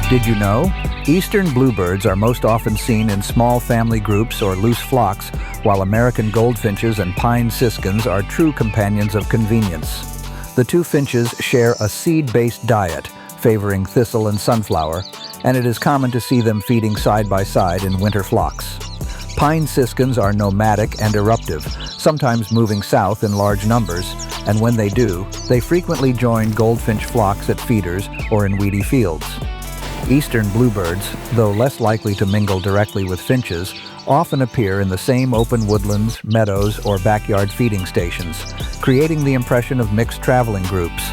Did you know? Eastern bluebirds are most often seen in small family groups or loose flocks, while American goldfinches and pine siskins are true companions of convenience. The two finches share a seed-based diet, favoring thistle and sunflower, and it is common to see them feeding side by side in winter flocks. Pine siskins are nomadic and eruptive, sometimes moving south in large numbers, and when they do, they frequently join goldfinch flocks at feeders or in weedy fields. Eastern bluebirds, though less likely to mingle directly with finches, often appear in the same open woodlands, meadows, or backyard feeding stations, creating the impression of mixed traveling groups.